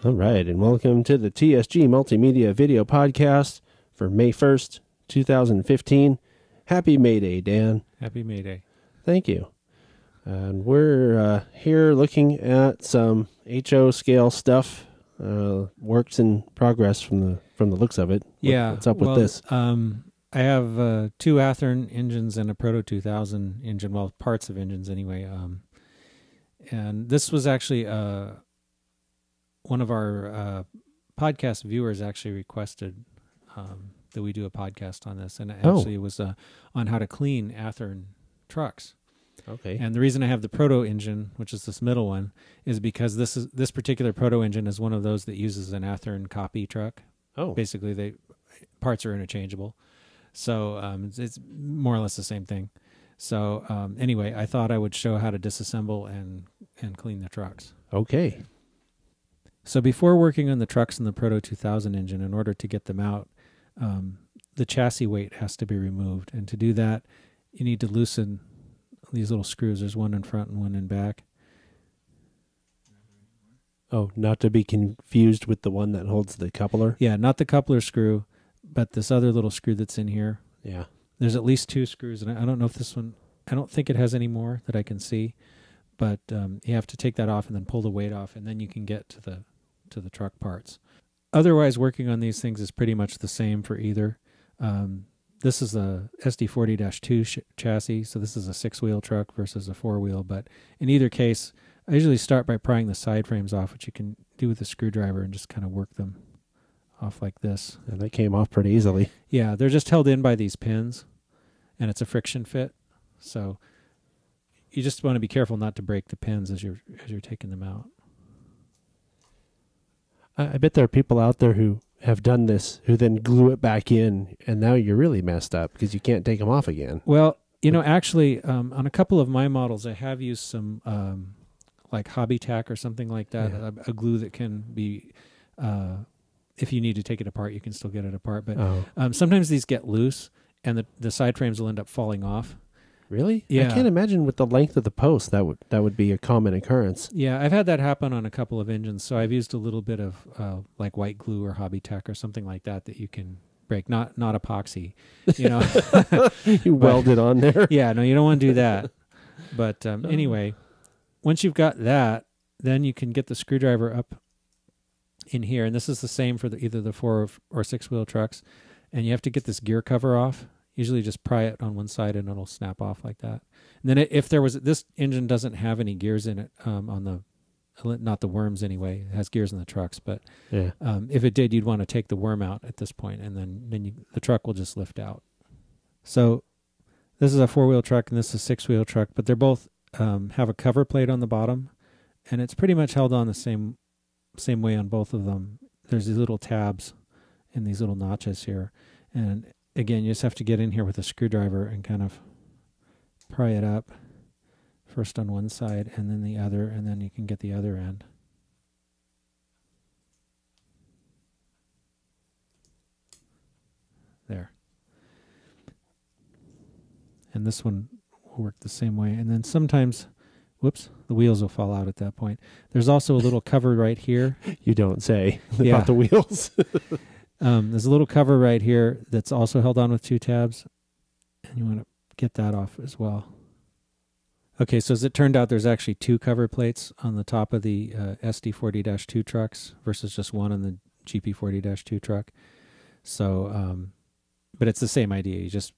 All right, and welcome to the TSG Multimedia video podcast for May 1st, 2015. Happy May Day, Dan. Happy May Day. Thank you. And we're here looking at some HO scale stuff, works in progress from the looks of it. What's up with this? I have two Athearn engines and a Proto 2000 engine, well, parts of engines anyway. And this was actually one of our podcast viewers actually requested that we do a podcast on this, and actually it was on how to clean Athearn trucks. Okay. And the reason I have the Proto engine, which is this middle one, is because this particular Proto engine is one of those that uses an Athearn copy truck. Oh. Basically, parts are interchangeable, so it's more or less the same thing. So anyway, I thought I would show how to disassemble and clean the trucks. Okay. So before working on the trucks in the Proto 2000 engine, in order to get them out, the chassis weight has to be removed. And to do that, you need to loosen these little screws. There's one in front and one in back. Oh, not to be confused with the one that holds the coupler? Yeah, not the coupler screw, but this other little screw that's in here. Yeah. There's at least two screws, and I don't know if this one, I don't think it has any more that I can see, but you have to take that off and then pull the weight off, and then you can get to the truck parts. Otherwise, working on these things is pretty much the same for either. This is a SD40-2 chassis, so this is a 6-wheel truck versus a 4-wheel, but in either case, I usually start by prying the side frames off, which you can do with a screwdriver and just kind of work them off like this. And that came off pretty easily. Yeah, they're just held in by these pins, and it's a friction fit, so you just want to be careful not to break the pins as you're taking them out. I bet there are people out there who have done this, who then glue it back in, and now you're really messed up because you can't take them off again. Well, actually, on a couple of my models, I have used some like hobby tack or something like that, a glue that can be, if you need to take it apart, you can still get it apart. But sometimes these get loose, and the side frames will end up falling off. Really? Yeah. I can't imagine with the length of the post that would be a common occurrence. Yeah, I've had that happen on a couple of engines, so I've used a little bit of like white glue or hobby tack or something like that you can break. Not epoxy, You weld it on there. Yeah, no, you don't want to do that. But anyway, once you've got that, then you can get the screwdriver up in here, and this is the same for either the 4- or 6-wheel trucks, and you have to get this gear cover off. Usually just pry it on one side and it'll snap off like that. And then if there was, this engine doesn't have any gears in it, not the worms anyway. It has gears in the trucks, but yeah. If it did, you'd want to take the worm out at this point, and then the truck will just lift out. So this is a 4-wheel truck and this is a 6-wheel truck, but they're both have a cover plate on the bottom, and it's pretty much held on the same way on both of them. There's these little tabs and these little notches here, and again, you just have to get in here with a screwdriver and kind of pry it up, first on one side and then the other, and then you can get the other end. There. And this one will work the same way. And then sometimes, whoops, the wheels will fall out at that point. There's also a little cover right here. You don't say about the wheels. There's a little cover right here that's also held on with 2 tabs, and you want to get that off as well. Okay, so as it turned out, there's actually 2 cover plates on the top of the SD40-2 trucks versus just one on the GP40-2 truck. So, but it's the same idea. You just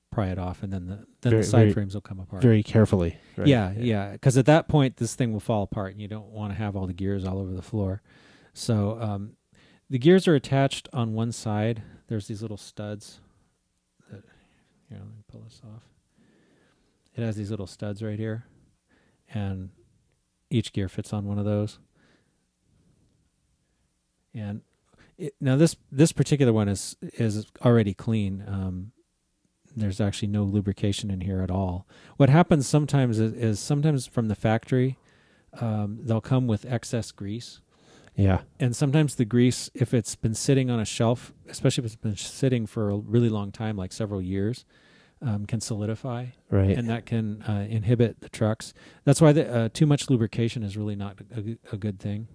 pry it off, and then the side frames will come apart. Very carefully. Right? Yeah, because at that point, this thing will fall apart, and you don't want to have all the gears all over the floor. So, the gears are attached on one side. There's these little studs. Here, let me pull this off. It has these little studs right here, and each gear fits on one of those. And now this particular one is already clean. There's actually no lubrication in here at all. What happens sometimes is sometimes from the factory, they'll come with excess grease. Yeah. And sometimes the grease, if it's been sitting on a shelf, especially if it's been sitting for a really long time, like several years, can solidify. Right. And that can inhibit the trucks. That's why too much lubrication is really not a good thing.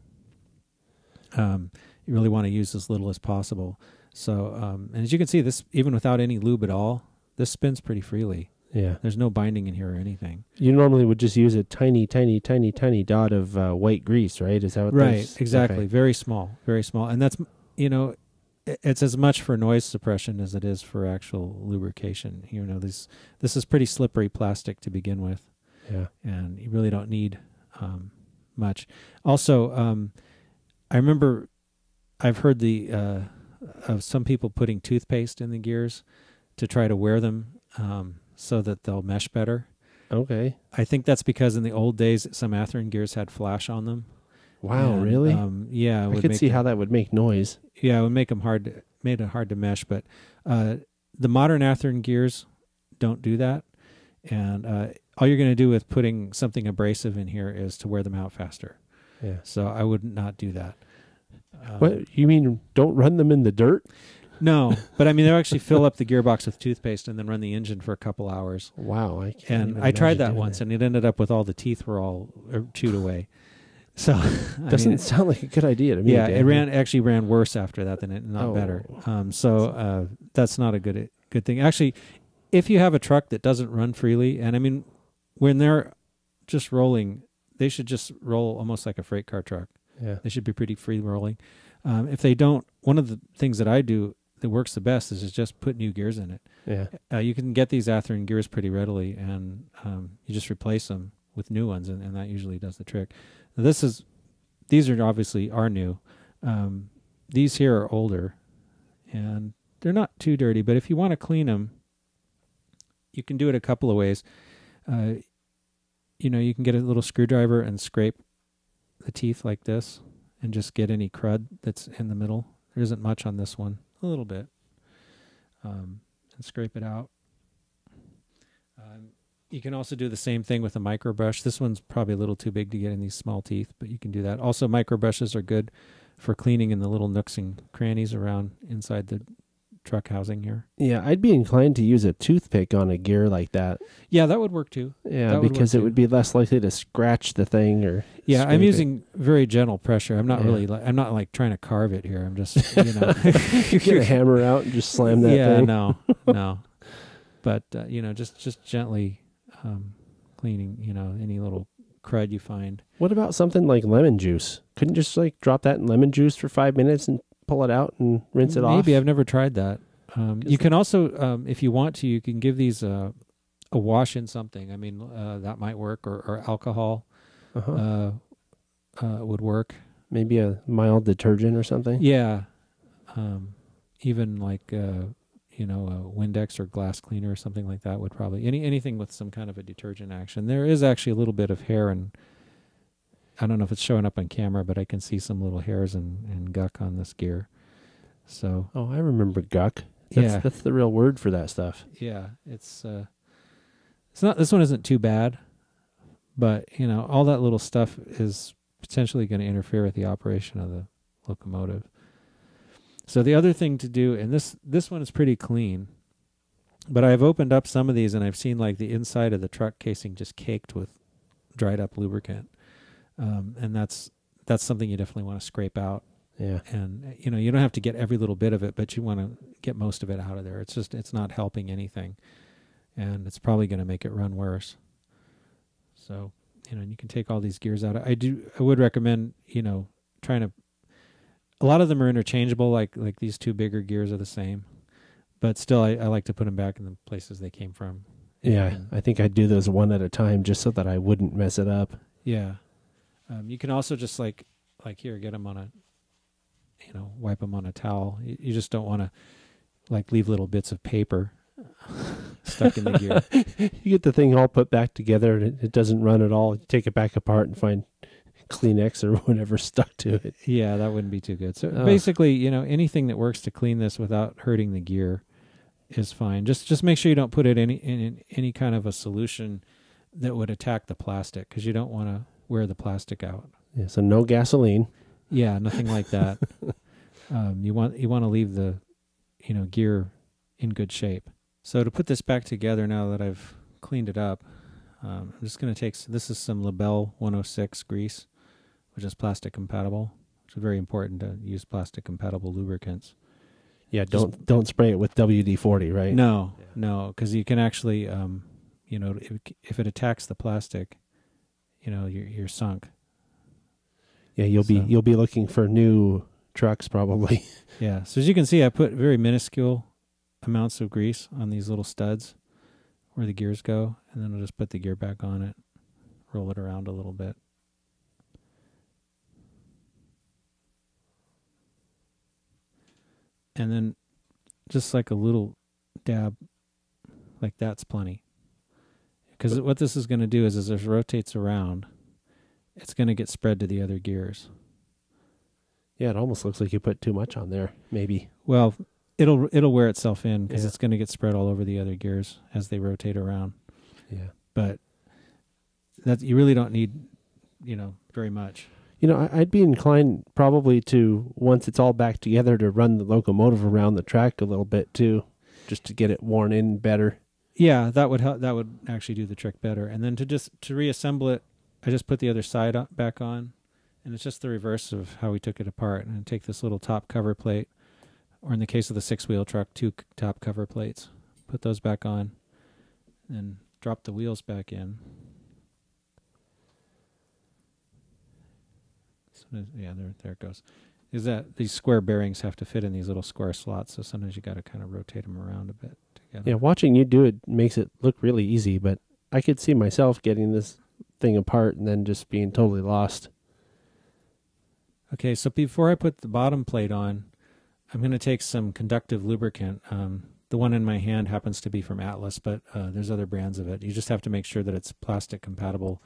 You really want to use as little as possible. So, and as you can see, this, even without any lube at all, this spins pretty freely. Yeah. There's no binding in here or anything. You normally would just use a tiny dot of white grease, right? Is that what Right, exactly. Okay. Very small, very small. And that's, it's as much for noise suppression as it is for actual lubrication. This is pretty slippery plastic to begin with. Yeah. And you really don't need much. Also, I remember I've heard of some people putting toothpaste in the gears to try to wear them so that they'll mesh better. Okay. I think that's because in the old days, some Athearn gears had flash on them. Wow, And, really? Yeah. I could see how that would make noise. Yeah, it would make them made it hard to mesh. But the modern Athearn gears don't do that. And all you're going to do with putting something abrasive in here is to wear them out faster. Yeah. So I would not do that. What you mean? Don't run them in the dirt? No, but I mean they'll actually fill up the gearbox with toothpaste and then run the engine for a couple hours. Wow, I tried that once, and it ended up with all the teeth were all chewed away. So doesn't sound like a good idea to me. Yeah, Dan. it actually ran worse after that than not better. So that's not a good thing. Actually, if you have a truck that doesn't run freely, and I mean when they're just rolling, they should just roll almost like a freight car truck. Yeah, they should be pretty free rolling. If they don't, one of the things that I do that works the best is just put new gears in it. Yeah, you can get these Athearn gears pretty readily, and you just replace them with new ones, and that usually does the trick. Now these are obviously new. These here are older, and they're not too dirty. But if you want to clean them, you can do it a couple of ways. You can get a little screwdriver and scrape the teeth like this, and just get any crud that's in the middle. There isn't much on this one, a little bit, and scrape it out. You can also do the same thing with a micro brush. This one's probably a little too big to get in these small teeth, but you can do that. Also, micro brushes are good for cleaning in the little nooks and crannies around inside the truck housing here. Yeah, I'd be inclined to use a toothpick on a gear like that. Yeah, that would work too. Yeah, because it would be less likely to scratch the thing or. Yeah, I'm using very gentle pressure. I'm not really. I'm not like trying to carve it here. I'm just you get a hammer out and just slam that thing. Yeah, no. But just gently cleaning. Any little crud you find. What about something like lemon juice? Couldn't you just like drop that in lemon juice for 5 minutes and pull it out and rinse it off? Maybe. I've never tried that. You can also, if you want to, you can give these a wash in something. I mean, that might work, or alcohol would work. Maybe a mild detergent or something? Yeah. Even like, a Windex or glass cleaner or something like that would probably, anything with some kind of a detergent action. There is actually a little bit of hair, and I don't know if it's showing up on camera, but I can see some little hairs and guck on this gear. So. Oh, I remember guck. Yeah, that's the real word for that stuff. Yeah, it's not. This one isn't too bad, but all that little stuff is potentially going to interfere with the operation of the locomotive. So the other thing to do, and this one is pretty clean, but I've opened up some of these and I've seen like the inside of the truck casing just caked with dried up lubricant, and that's something you definitely want to scrape out. Yeah. And you don't have to get every little bit of it, but you want to get most of it out of there. It's not helping anything, and it's probably going to make it run worse. So, you can take all these gears out. I would recommend, trying to, a lot of them are interchangeable, like these two bigger gears are the same, but still I like to put them back in the places they came from. Yeah. I think I'd do those one at a time just so that I wouldn't mess it up. Yeah. You can also just like here, get them on a, wipe them on a towel. You just don't want to like leave little bits of paper stuck in the gear. You get the thing all put back together and it doesn't run at all. You take it back apart and find Kleenex or whatever stuck to it. Yeah, that wouldn't be too good. So basically, anything that works to clean this without hurting the gear is fine. Just make sure you don't put it in any kind of a solution that would attack the plastic, because you don't want to wear the plastic out. Yeah, so no gasoline. Yeah, nothing like that. You want to leave the gear in good shape. So to put this back together, now that I've cleaned it up, I'm just going to take, this is some Labelle 106 grease, which is plastic compatible. very important to use plastic compatible lubricants. Yeah, don't spray it with WD-40, right? No, because you can actually, if it attacks the plastic, you're sunk. Yeah, you'll be looking for new trucks probably. Yeah. So as you can see, I put very minuscule amounts of grease on these little studs where the gears go, and then I'll just put the gear back on it, roll it around a little bit. And then just like a little dab like that's plenty. Because what this is going to do is as it rotates around, it's going to get spread to the other gears. Yeah, it almost looks like you put too much on there, maybe. Well, it'll wear itself in because it's going to get spread all over the other gears as they rotate around. Yeah. But that you really don't need, very much. I'd be inclined probably to, once it's all back together, to run the locomotive around the track a little bit too, just to get it worn in better. Yeah, that would help. That would actually do the trick better. And then to reassemble it, I just put the other side back on, and it's just the reverse of how we took it apart. And I take this little top cover plate, or in the case of the 6-wheel truck, 2 top cover plates, put those back on, and drop the wheels back in. So, yeah, there it goes. Is that these square bearings have to fit in these little square slots, so sometimes you got to kind of rotate them around a bit together. Yeah, watching you do it makes it look really easy, but I could see myself getting this thing apart and then just being totally lost. Okay, so before I put the bottom plate on, I'm going to take some conductive lubricant. The one in my hand happens to be from Atlas, but there's other brands of it. You just have to make sure that it's plastic compatible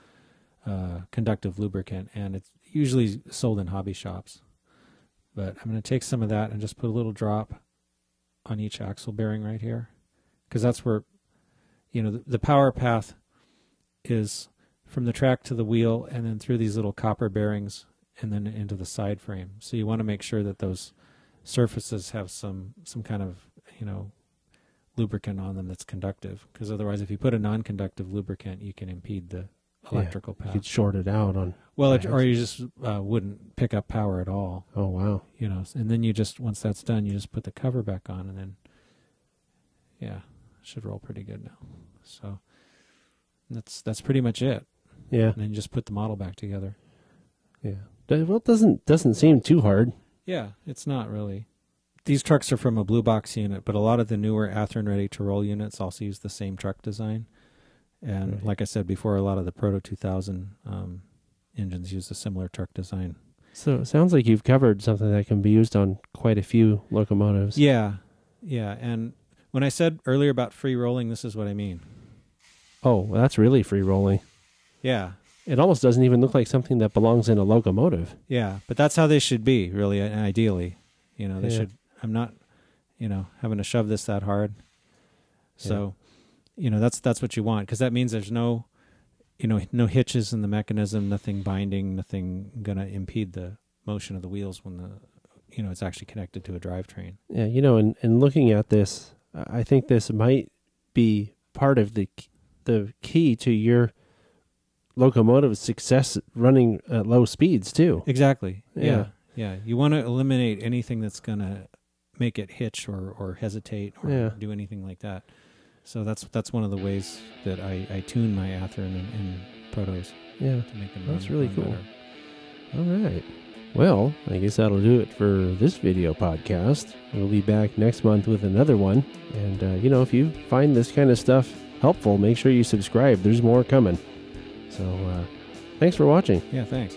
conductive lubricant, and it's usually sold in hobby shops. But I'm going to take some of that and just put a little drop on each axle bearing right here, because that's where, the power path is from the track to the wheel and then through these little copper bearings and then into the side frame. So you want to make sure that those surfaces have some kind of, lubricant on them that's conductive, because otherwise if you put a non-conductive lubricant, you can impede the electrical path. You could short it out on. Well, or you just wouldn't pick up power at all. Oh, wow. And then you just, once that's done, you just put the cover back on, and then, it should roll pretty good now. So that's pretty much it. Yeah. And then you just put the model back together. Yeah. Well, it doesn't seem too hard. Yeah, it's not really. These trucks are from a blue box unit, but a lot of the newer Athearn ready-to-roll units also use the same truck design. And like I said before, a lot of the Proto 2000 engines use a similar truck design. So it sounds like you've covered something that can be used on quite a few locomotives. Yeah. And when I said earlier about free rolling, this is what I mean. Oh, well, that's really free rolling. Yeah. It almost doesn't even look like something that belongs in a locomotive. Yeah, but that's how they should be, really, ideally. They should. I'm not, having to shove this that hard. So, that's what you want, because that means there's no hitches in the mechanism, nothing binding, nothing going to impede the motion of the wheels when it's actually connected to a drivetrain. Yeah, and looking at this, I think this might be part of the key to your locomotive success running at low speeds too. Exactly. Yeah. You want to eliminate anything that's going to make it hitch or hesitate or do anything like that. So that's one of the ways that I tune my Athearn and Protos. Yeah, to make them that's really cool. Better. All right. Well, I guess that'll do it for this video podcast. We'll be back next month with another one. And, if you find this kind of stuff helpful, make sure you subscribe. There's more coming. So, thanks for watching. Yeah, thanks.